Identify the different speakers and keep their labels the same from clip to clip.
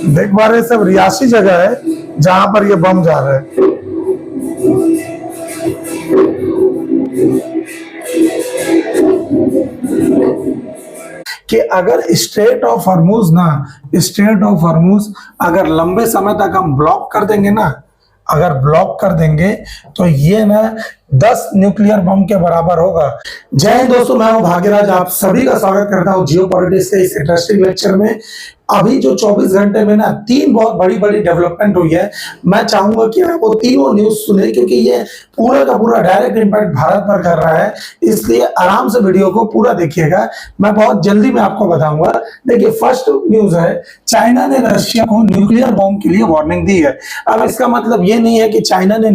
Speaker 1: देख पा रहे सब रियासी जगह है जहां पर ये बम जा रहा है। कि अगर स्ट्रेट ऑफ हॉर्मुज अगर लंबे समय तक हम ब्लॉक कर देंगे ना, अगर ब्लॉक कर देंगे तो ये ना 10 न्यूक्लियर बम के बराबर होगा। जय हिंद दोस्तों, मैं हूं भाग्यराज, आप सभी का स्वागत करता हूं जियो पॉलिटिक्स के इस इंटरेस्टिंग लेक्चर में। अभी जो 24 घंटे में ना 3 बहुत बड़ी बड़ी डेवलपमेंट हुई है। मैं चाहूंगा कि आप वो तीनों न्यूज सुने, क्योंकि ये पूरा का पूरा डायरेक्ट इंपैक्ट भारत पर कर रहा है, इसलिए आराम से वीडियो को पूरा देखिएगा। मैं बहुत जल्दी में आपको बताऊंगा। देखिए, फर्स्ट न्यूज है, चाइना ने रशिया को न्यूक्लियर बॉम्ब के लिए वार्निंग दी है। अब इसका मतलब ये नहीं है कि चाइना ने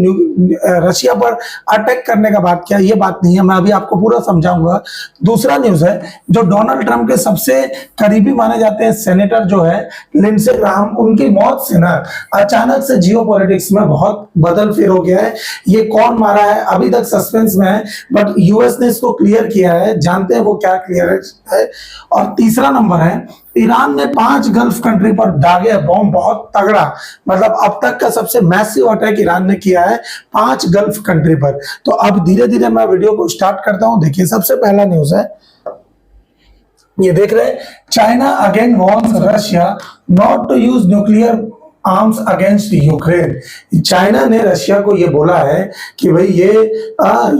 Speaker 1: रशिया पर अटैक करने का बात किया, ये बात नहीं है, मैं अभी आपको पूरा समझाऊंगा। दूसरा न्यूज है, जो डोनाल्ड ट्रंप के सबसे करीबी माने जाते हैं सेनेटर जो है लिंडसे ग्राहम, उनकी मौत से ना अचानक से जियो पॉलिटिक्स में बहुत बदल फिर हो गया है। ये कौन मारा है अभी तक सस्पेंस में है, बट यूएस ने इसको क्लियर किया है, जानते हैं वो क्या क्लियर है। और तीसरा नंबर है, ईरान ने 5 गल्फ कंट्री पर दागे बॉम्ब, बहुत तगड़ा, मतलब अब तक का सबसे मैसिव अटैक ईरान ने किया है 5 गल्फ कंट्री पर। तो अब धीरे धीरे मैं वीडियो को स्टार्ट करता हूं। देखिए, सबसे पहला न्यूज है, ये देख रहे हैं, China again warns Russia not to use nuclear arms against Ukraine. China ने रशिया को ये बोला है कि भाई ये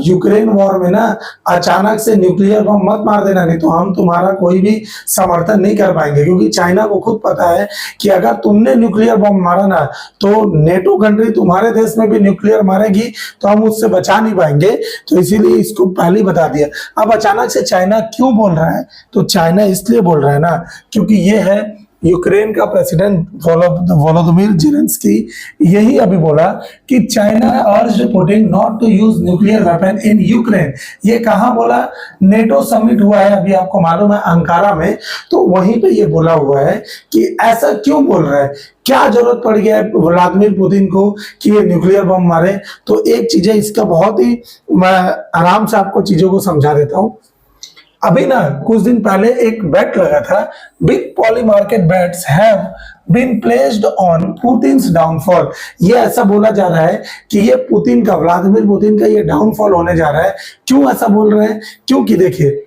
Speaker 1: यूक्रेन वॉर में ना अचानक से न्यूक्लियर बम मत मार देना, नहीं तो हम तुम्हारा कोई भी समर्थन नहीं कर पाएंगे। क्योंकि चाइना को खुद पता है कि अगर तुमने न्यूक्लियर बम मारा ना तो नेटो कंट्री तुम्हारे देश में भी न्यूक्लियर मारेगी, तो हम उससे बचा नहीं पाएंगे। तो इसीलिए इसको पहले ही बता दिया। अब अचानक से चाइना क्यों बोल रहा है? तो चाइना इसलिए बोल रहा है ना क्योंकि ये है यूक्रेन का प्रेसिडेंट वोलोदिमीर जेलेंस्की, यही अभी बोला कि China urge Putin not to use nuclear weapon in Ukraine. ये कहाँ बोला? नेटो समिट हुआ है अभी, आपको मालूम है, अंकारा में, तो वहीं पे ये बोला हुआ है कि ऐसा क्यों बोल रहा है, क्या जरूरत पड़ गया है व्लादिमीर पुतिन को कि ये न्यूक्लियर बम मारे। तो एक चीज है, इसका बहुत ही मैं आराम से आपको चीजों को समझा देता हूँ। अभी ना कुछ दिन पहले एक बेट लगा था, big Polymarket bets have been placed on Putin's downfall. ये ऐसा बोला जा रहा है कि ये पुतिन का, व्लादिमीर पुतिन का ये डाउनफॉल होने जा रहा है। क्यों ऐसा बोल रहे हैं? क्योंकि देखिए,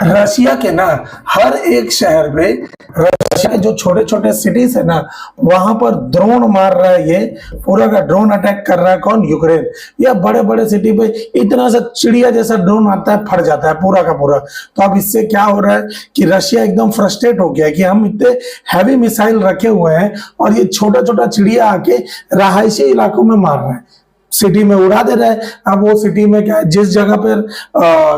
Speaker 1: रशिया के ना हर एक शहर में, रशिया के जो छोटे छोटे सिटीज है ना, वहां पर ड्रोन मार रहा है, ये पूरा का ड्रोन अटैक कर रहा है। कौन? यूक्रेन। या बड़े बड़े सिटी पे इतना सा चिड़िया जैसा ड्रोन आता है, फट जाता है पूरा का पूरा। तो अब इससे क्या हो रहा है कि रशिया एकदम फ्रस्ट्रेट हो गया है कि हम इतने हैवी मिसाइल रखे हुए हैं और ये छोटा छोटा चिड़िया आके रहायशी इलाकों में मार रहा है, सिटी में उड़ा दे रहा है। अब वो सिटी में क्या है, जिस जगह पर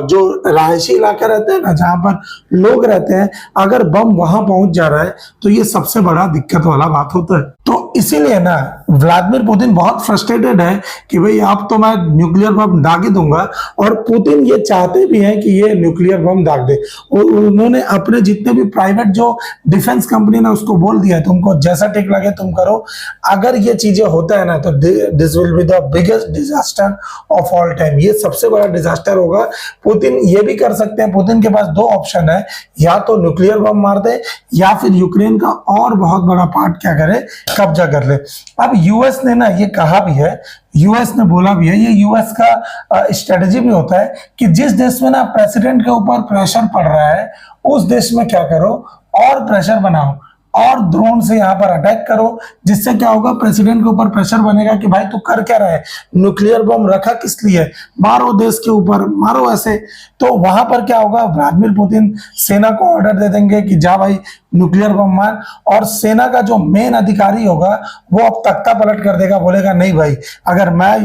Speaker 1: जो रहायशी इलाका रहता है ना, जहां पर लोग रहते हैं, अगर बम वहां पहुंच जा रहा है तो ये सबसे बड़ा दिक्कत वाला बात होता है। तो इसीलिए ना व्लादिमीर पुतिन बहुत फ्रस्ट्रेटेड है कि भाई अब तो मैं न्यूक्लियर बम दाग ही दूंगा। और पुतिन ये चाहते भी हैं कि ये न्यूक्लियर बम दाग दे। उन्होंने अपने जितने भी प्राइवेट जो डिफेंस कंपनी ने उसको बोल दिया, तुमको जैसा ठीक लगे तुम करो। अगर ये चीजें होता है ना तो this will be the biggest disaster of all time. ये सबसे बड़ा डिजास्टर होगा। पुतिन ये भी कर सकते हैं, पुतिन के पास 2 ऑप्शन है, या तो न्यूक्लियर बम मार दे या फिर यूक्रेन का और बहुत बड़ा पार्ट क्या करे, कब्जा कर ले। अब यूएस ने ना ये कहा भी है, यूएस ने बोला भी है, ये यूएस का स्ट्रेटजी भी होता है कि जिस देश में ना प्रेसिडेंट के ऊपर प्रेशर पड़ रहा है, उस देश में क्या करो, और प्रेशर बनाओ और ड्रोन से यहाँ पर अटैक करो। जिससे क्या होगा, प्रेसिडेंट के ऊपर प्रेशर बनेगा कि भाई तू कर क्या रहा है, न्यूक्लियर बम रखा किस लिए, मारो देश के ऊपर, मारो ऐसे। तो वहां पर क्या होगा, व्लादिमीर पुतिन सेना को ऑर्डर दे देंगे कि जा भाई न्यूक्लियर बम मार। और सेना का जो मेन अधिकारी होगा वो अब तख्ता पलट कर देगा, बोलेगा नहीं भाई, अगर मैं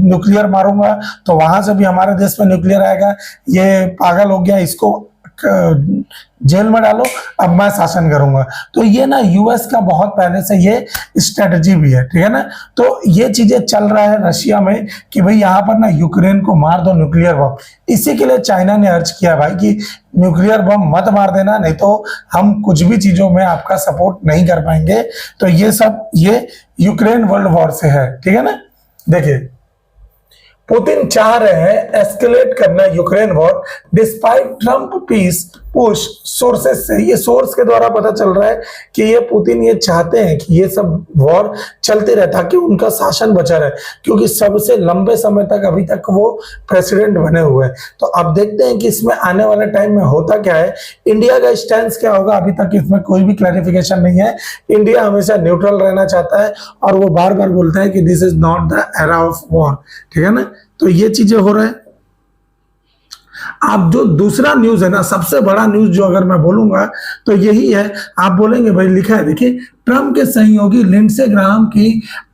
Speaker 1: न्यूक्लियर मारूंगा तो वहां से भी हमारे देश में न्यूक्लियर आएगा, ये पागल हो गया, इसको जेल में डालो, अब मैं शासन करूंगा। तो ये ना यूएस का बहुत पहले से ये स्ट्रेटजी भी है, ठीक है ना। तो ये चीजें चल रहा है रशिया में कि भाई यहाँ पर ना यूक्रेन को मार दो न्यूक्लियर बम। इसी के लिए चाइना ने अर्ज किया भाई कि न्यूक्लियर बम मत मार देना, नहीं तो हम कुछ भी चीजों में आपका सपोर्ट नहीं कर पाएंगे। तो ये सब ये यूक्रेन वर्ल्ड वॉर से है, ठीक है ना। देखिए पुतिन चाह रहे हैं एस्केलेट करना Ukraine war despite Trump peace push. Sources से, ये सोर्स के द्वारा पता चल रहा है कि ये पुतिन ये चाहते हैं कि ये सब वॉर चलते रहे ताकि उनका शासन बचा रहे, क्योंकि सबसे लंबे समय तक अभी तक वो प्रेसिडेंट बने हुए हैं। तो अब देखते हैं कि इसमें आने वाले टाइम में होता क्या है, इंडिया का स्टैंड क्या होगा। अभी तक इसमें कोई भी क्लैरिफिकेशन नहीं है। इंडिया हमेशा न्यूट्रल रहना चाहता है और वो बार बार बोलता है कि this is not the era of war, ठीक है ना। तो ये चीजें हो रहा है। आप जो दूसरा न्यूज है ना, सबसे बड़ा न्यूज जो अगर मैं बोलूंगा तो यही है। आप बोलेंगे भाई लिखा है, देखिए ट्रम्प के सहयोगी लिंडसे ग्राहम की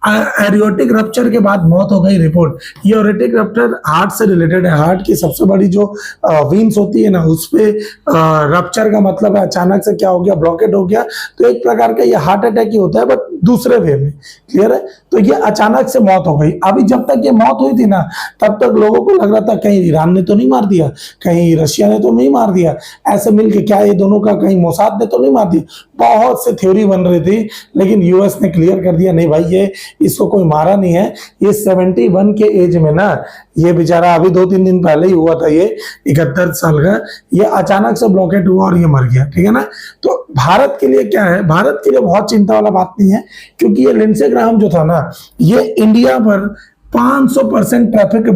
Speaker 1: एरियोटिक रप्चर के बाद मौत हो गई, रिपोर्ट। ये एरियोटिक रप्चर हार्ट से रिलेटेड है। हार्ट की सबसे बड़ी जो वीन्स होती है ना, उस पे रप्चर का मतलब है अचानक से क्या हो गया, ब्लॉकेट हो गया। तो एक प्रकार का ये हार्ट अटैक ही होता है, बट दूसरे वे में, क्लियर है। तो ये अचानक से मौत हो गई। अभी जब तक ये मौत हुई थी ना, तब तक लोगों को लग रहा था कहीं ईरान ने तो नहीं मार दिया, कहीं रशिया ने तो नहीं मार दिया, ऐसे मिलके क्या ये दोनों का कहीं मोसाद ने तो नहीं मार दिया। बहुत से थ्योरी बन रही थी, लेकिन यूएस ने क्लियर कर दिया नहीं भाई, ये इसको कोई मारा नहीं है। ये 71 के एज में ना, ये बेचारा अभी 2-3 दिन पहले ही हुआ था, ये 71 साल का, ये अचानक से ब्लॉकेट हुआ और ये मर गया, ठीक है ना। तो भारत के लिए क्या है, भारत के लिए बहुत चिंता वाला बात नहीं है, क्योंकि ये लिंडसे ग्राहम जो था ना, ये इंडिया पर 500% ट्रैफिक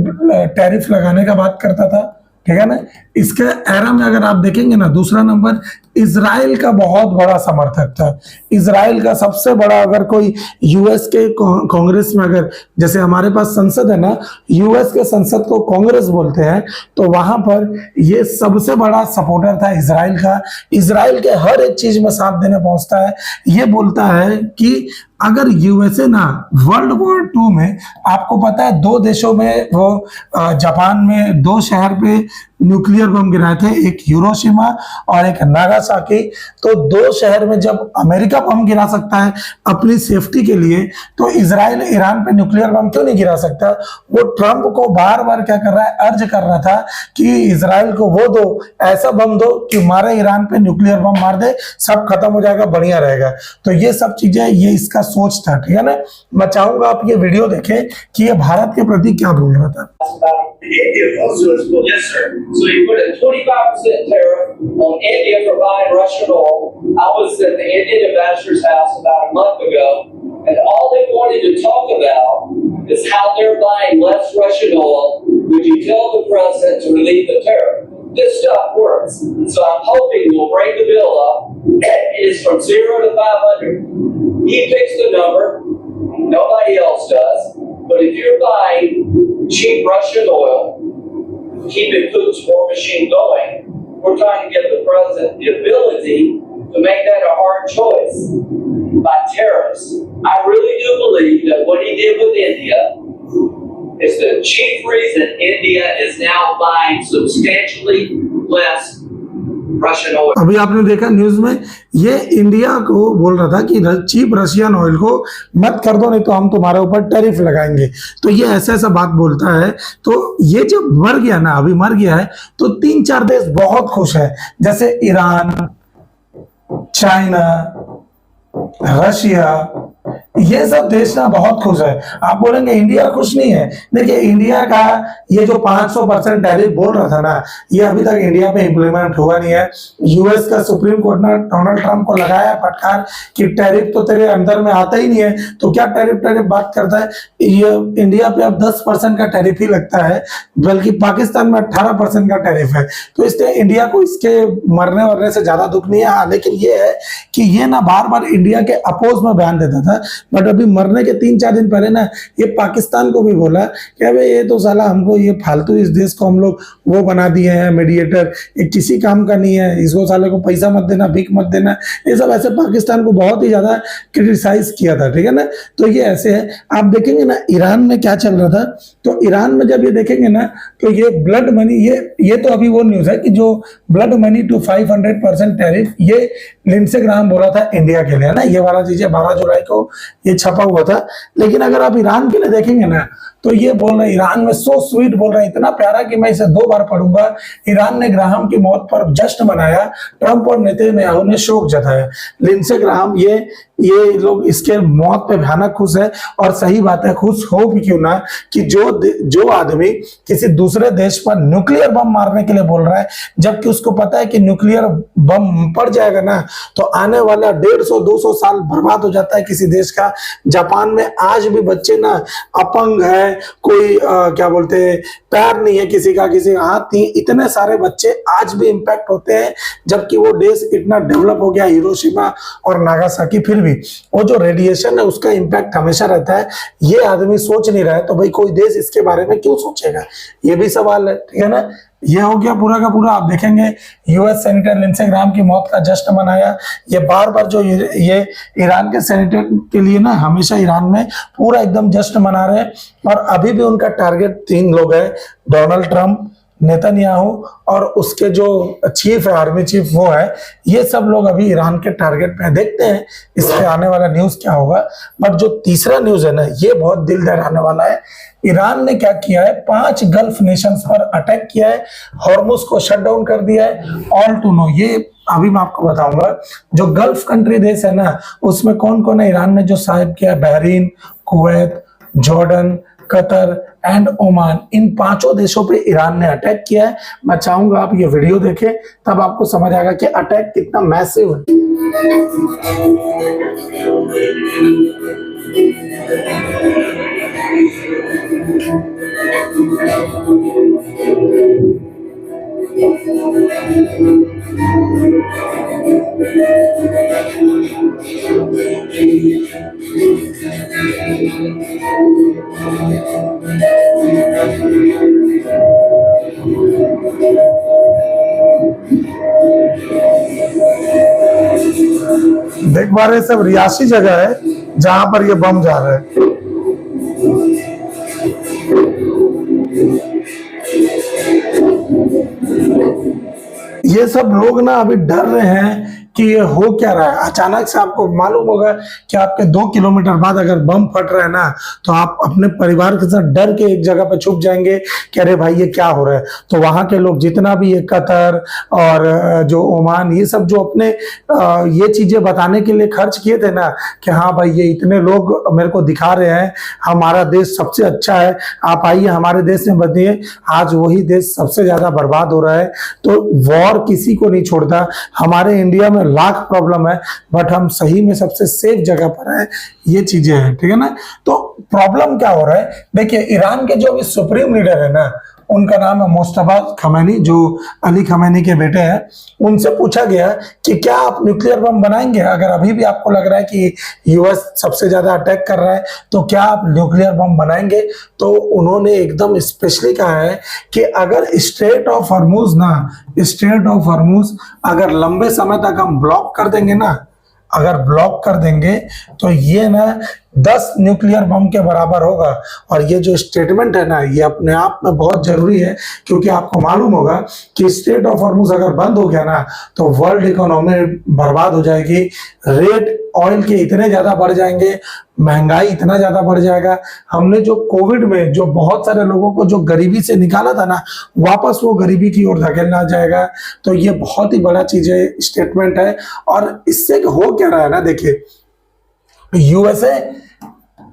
Speaker 1: टैरिफ लगाने का बात करता था, ठीक है ना। इसके एरा में अगर आप देखेंगे ना, दूसरा नंबर इजराइल का बहुत बड़ा समर्थक था। इजराइल का सबसे बड़ा, अगर कोई यूएस के कांग्रेस में, अगर जैसे हमारे पास संसद है ना, यूएस के संसद को कांग्रेस बोलते हैं, तो वहां पर ये सबसे बड़ा सपोर्टर था इजराइल का। इजराइल के हर एक चीज में साथ देने पहुंचता है। ये बोलता है कि अगर यूएसए ना वर्ल्ड वॉर 2 में, आपको पता है 2 देशों में वो जापान में 2 शहर पे न्यूक्लियर बम गिराए थे, एक हिरोशिमा और एक नागासाकी। तो 2 शहर में जब अमेरिका बम गिरा सकता है अपनी सेफ्टी के लिए, तो इजराइल ईरान पे न्यूक्लियर बम क्यों नहीं गिरा सकता। वो ट्रंप को बार बार क्या कर रहा है, अर्ज कर रहा था कि इजराइल को वो दो, ऐसा बम दो कि मारे ईरान पे न्यूक्लियर बम मार दे, सब खत्म हो जाएगा, बढ़िया रहेगा। तो ये सब चीजें, ये इसका सोच था, ठीक है ना। मैं चाहूंगा आप ये वीडियो देखें कि ये भारत के प्रति क्या बोल रहा था।
Speaker 2: Yes, sir. So you put a 25% tariff on India for buying Russian oil. I was at the Indian ambassador's house about a month ago, and all they wanted to talk about is how they're buying less Russian oil. Would you tell the president to relieve the tariff? This stuff works. So I'm hoping we'll bring the bill up. It is from 0 to 500. He picks the number. Nobody else does. But if you're buying cheap Russian oil, keeping Putin's war machine going, we're trying to give the president the ability to make that a hard choice by tariffs. I really do believe that what he did with India is the chief reason India is now buying substantially less Russian oil.
Speaker 1: अभी आपने देखा news में, ये India को बोल रहा था कि चीप रशियन ऑयल को मत कर दो, नहीं तो हम तुम्हारे ऊपर टैरिफ लगाएंगे। तो ये ऐसा ऐसा बात बोलता है। तो ये जब मर गया ना, अभी मर गया है, तो 3-4 देश बहुत खुश है, जैसे ईरान, चाइना, रशिया, ये सब देश ना बहुत खुश है। आप बोलेंगे इंडिया खुश नहीं है। देखिए इंडिया का ये जो 500% टैरिफ बोल रहा था ना, ये अभी तक इंडिया पे इंप्लीमेंट हुआ नहीं है। यूएस का सुप्रीम कोर्ट ने डोनाल्ड ट्रंप को लगाया फटकार कि टैरिफ तो तेरे अंदर में आता ही नहीं है, तो क्या टैरिफ बात करता है। ये इंडिया पे अब 10% का टैरिफ ही लगता है, बल्कि पाकिस्तान में 18% का टैरिफ है। तो इसलिए इंडिया को इसके मरने वरने से ज्यादा दुख नहीं है। लेकिन ये है कि ये ना बार बार इंडिया के अपोज में बयान देता था। बट अभी मरने के 3-4 दिन पहले ना ये पाकिस्तान को भी बोला कि अबे ये तो साला हमको ये फालतू, इस देश को हम लोग वो बना दिए हैं मीडिएटर, ये किसी काम का नहीं है, इसको साले को पैसा मत देना, भीख मत देना, ये सब ऐसे पाकिस्तान को बहुत ही ज्यादा क्रिटिसाइज किया था, ठीक है ना। तो ये ऐसे है। आप देखेंगे ना ईरान में क्या चल रहा था, तो ईरान में जब ये देखेंगे ना तो ये ब्लड मनी, ये तो अभी वो न्यूज है कि जो ब्लड मनी टू 500% टैरिफ, ये लिंडसे ग्राहम बोला था इंडिया के लिए ना, ये वाला चीजें 12 जुलाई को ये छपा हुआ था। लेकिन अगर आप ईरान के लिए देखेंगे ना तो ये बोल रहे ईरान में सो स्वीट बोल रहे हैं, इतना प्यारा कि मैं इसे 2 बार पढ़ूंगा। ईरान ने ग्राहम की मौत पर जश्न मनाया, ट्रंप और नेतन्याहू ने शोक जताया। लिंडसे ग्राहम ये लोग इसके मौत पे भयानक खुश है, और सही बात है, खुश हो भी क्यों ना कि जो आदमी किसी दूसरे देश पर न्यूक्लियर बम मारने के लिए बोल रहा है, जबकि उसको पता है कि न्यूक्लियर बम पड़ जाएगा ना तो आने वाला 150-200 साल बर्बाद हो जाता है किसी देश का। जापान में आज भी बच्चे ना अपंग है, कोई क्या बोलते हैं, पैर नहीं है किसी का, किसी का हाथ नहीं, इतने सारे बच्चे आज भी इंपैक्ट होते हैं, जबकि वो देश इतना डेवलप हो गया, हिरोशिमा और नागासाकी, फिर भी वो जो रेडिएशन है उसका इंपैक्ट हमेशा रहता है। ये आदमी सोच नहीं रहा है तो भाई कोई देश इसके बारे में क्यों सोचेगा, ये भी सवाल है, ठीक है ना। ये हो गया पूरा का पूरा। आप देखेंगे यूएस सेनेटर लिंडसे ग्राहम की मौत का जश्न मनाया। ये बार बार जो ये ईरान के सेनेटर के लिए ना हमेशा ईरान में पूरा एकदम जश्न मना रहे हैं, और अभी भी उनका टारगेट 3 लोग है, डोनाल्ड ट्रंप, नेतन्याहू और उसके जो चीफ है, आर्मी चीफ, वो है। ये सब लोग अभी ईरान के टारगेट पे हैं। देखते हैं इस पे आने वाला न्यूज क्या होगा। बट जो तीसरा न्यूज है ना, ये बहुत दिल दहलाने वाला है। ईरान ने क्या किया है, 5 गल्फ नेशंस पर अटैक किया है, हॉर्मुज को शट डाउन कर दिया है। ऑल टू नो, ये अभी मैं आपको बताऊंगा। जो गल्फ कंट्री देश है ना, उसमें कौन कौन है ईरान ने जो साहिब किया है, Bahrain, Kuwait, Jordan, Qatar and Oman, इन 5 देशों पे ईरान ने अटैक किया है। मैं चाहूंगा आप ये वीडियो देखें, तब आपको समझ आएगा कि अटैक कितना मैसिव है। देख पा रहे सब रियासी जगह है जहां पर ये बम जा रहा है। ये सब लोग ना अभी डर रहे हैं कि ये हो क्या रहा है। अचानक से आपको मालूम होगा कि आपके 2 किलोमीटर बाद अगर बम फट रहा है ना, तो आप अपने परिवार के साथ डर के एक जगह पर छुप जाएंगे कि अरे भाई ये क्या हो रहा है। तो वहां के लोग जितना भी ये कतर और जो ओमान, ये सब जो अपने ये चीजें बताने के लिए खर्च किए थे ना कि हाँ भाई ये इतने लोग मेरे को दिखा रहे हैं हमारा देश सबसे अच्छा है, आप आइए हमारे देश में बनिए, आज वही देश सबसे ज्यादा बर्बाद हो रहा है। तो वॉर किसी को नहीं छोड़ता। हमारे इंडिया में लाख प्रॉब्लम है, बट हम सही में सबसे सेफ जगह पर है। ये चीजें हैं, ठीक है ना। तो प्रॉब्लम क्या हो रहा है, देखिए ईरान के जो अभी सुप्रीम लीडर है ना, उनका नाम है मुस्तफा खमैनी, जो अली खमैनी के बेटे हैं। उनसे पूछा गया कि क्या आप न्यूक्लियर बम बनाएंगे, अगर अभी भी आपको लग रहा है कि यूएस सबसे ज्यादा अटैक कर रहा है तो क्या आप न्यूक्लियर बम बनाएंगे। तो उन्होंने एकदम स्पेशली कहा है कि अगर स्ट्रेट ऑफ हॉर्मुज अगर लंबे समय तक हम ब्लॉक कर देंगे ना, अगर ब्लॉक कर देंगे तो ये ना 10 न्यूक्लियर बम के बराबर होगा। और ये जो स्टेटमेंट है ना, ये अपने आप में बहुत जरूरी है, क्योंकि आपको मालूम होगा कि स्ट्रेट ऑफ हॉर्मुज अगर बंद हो गया ना तो वर्ल्ड इकोनॉमी बर्बाद हो जाएगी, रेट ऑयल के इतने ज्यादा बढ़ जाएंगे, महंगाई इतना ज्यादा बढ़ जाएगा। हमने जो कोविड में जो बहुत सारे लोगों को जो गरीबी से निकाला था ना, वापस वो गरीबी की ओर धकेलना जाएगा। तो ये बहुत ही बड़ा चीज है, स्टेटमेंट है। और इससे हो क्या रहा है ना, देखिए यूएसए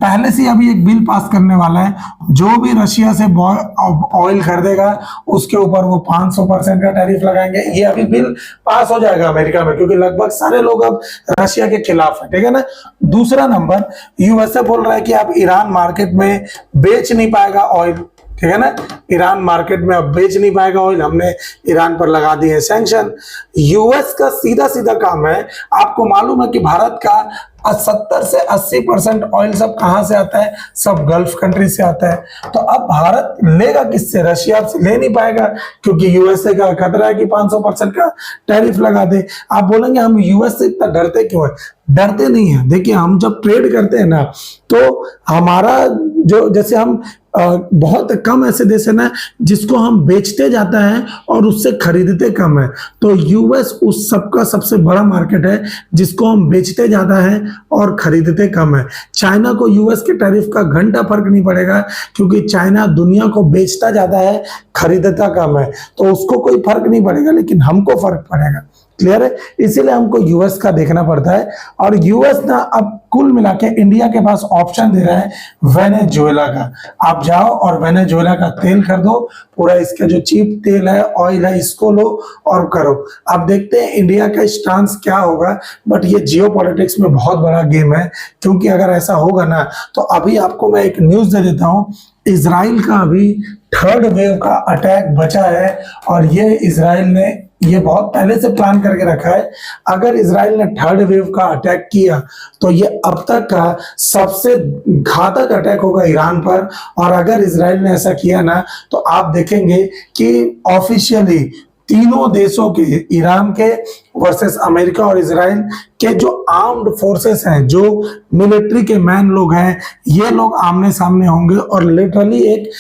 Speaker 1: पहले से अभी एक बिल पास करने वाला है, जो भी रशिया से ऑयल खरीदेगा उसके ऊपर वो 500% का टैरिफ लगाएंगे। ये अभी बिल पास हो जाएगा अमेरिका में, क्योंकि लगभग सारे लोग अब रशिया के खिलाफ है, ठीक है ना। दूसरा नंबर, यूएसए बोल रहा है कि आप ईरान मार्केट में बेच नहीं पाएगा ऑयल, ठीक है ना। ईरान मार्केट में अब बेच नहीं पाएगा ऑयल, हमने ईरान पर लगा दिए सैंक्शन। यूएस का सीधा सीधा काम है, आपको मालूम है कि भारत का और 70 से 80% ऑयल सब कहां से आता है? सब गल्फ कंट्री से आता है। तो अब भारत लेगा किससे? रशिया से ले नहीं पाएगा, क्योंकि यूएसए का खतरा है कि 500% का टैरिफ लगा दे। आप बोलेंगे हम यूएस से इतना डरते क्यों है? डरते नहीं है। देखिए, हम जब ट्रेड करते हैं ना, तो हमारा जो, जैसे हम बहुत कम ऐसे देश है ना जिसको हम बेचते जाता है और उससे खरीदते कम है। तो यूएस उस सबका सबसे बड़ा मार्केट है जिसको हम बेचते ज्यादा है और खरीदते कम है। चाइना को यूएस के टैरिफ का घंटा फर्क नहीं पड़ेगा, क्योंकि चाइना दुनिया को बेचता ज्यादा है, खरीदता कम है, तो उसको कोई फर्क नहीं पड़ेगा, लेकिन हमको फर्क पड़ेगा। क्लियर है? इसीलिए हमको यूएस का देखना पड़ता है। और यूएस ना अब कुल मिला के इंडिया के पास ऑप्शन दे रहा है वेनेजुएला का। आप जाओ और वेनेजुएला का तेल खरीदो, पूरा इसका जो चीप तेल है, ऑयल है, इसको लो और करो। अब देखते हैं इंडिया का स्टांस क्या होगा, बट ये जियोपॉलिटिक्स में बहुत बड़ा गेम है, क्योंकि अगर ऐसा होगा ना, तो अभी आपको मैं एक न्यूज दे देता हूं। इजराइल का अभी थर्ड वेव का अटैक बचा है, और ये इजराइल ने ये बहुत पहले से प्लान करके रखा है। अगर इजराइल ने थर्ड वेव का अटैक किया तो ये अब तक का सबसे घातक अटैक होगा ईरान पर। और अगर इजराइल ने ऐसा किया ना, तो आप देखेंगे कि ऑफिशियली तीनों देशों के, ईरान के वर्सेस अमेरिका और इजराइल के जो आर्म्ड फोर्सेस हैं, जो मिलिट्री के मैन लोग हैं, ये लोग आमने सामने होंगे और लिटरली एक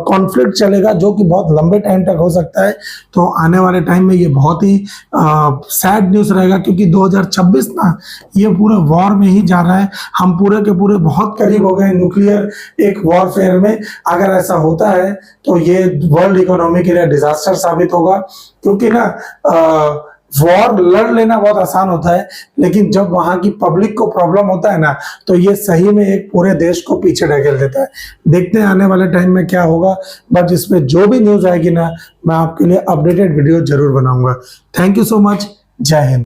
Speaker 1: कॉन्फ्लिक्ट चलेगा जो कि बहुत लंबे टाइम तक हो सकता है। तो आने वाले टाइम में ये बहुत ही सैड न्यूज रहेगा, क्योंकि 2026 ना ये पूरे वॉर में ही जा रहा है। हम पूरे के पूरे बहुत करीब हो गए न्यूक्लियर एक वॉरफेयर में। अगर ऐसा होता है तो ये वर्ल्ड इकोनॉमी के लिए डिजास्टर साबित होगा, क्योंकि ना वॉर लड़ लेना बहुत आसान होता है, लेकिन जब वहां की पब्लिक को प्रॉब्लम होता है ना, तो ये सही में एक पूरे देश को पीछे ढकेल देता है। देखते हैं आने वाले टाइम में क्या होगा, बट इसमें जो भी न्यूज आएगी ना, मैं आपके लिए अपडेटेड वीडियो जरूर बनाऊंगा। Thank you so much. जय हिंद।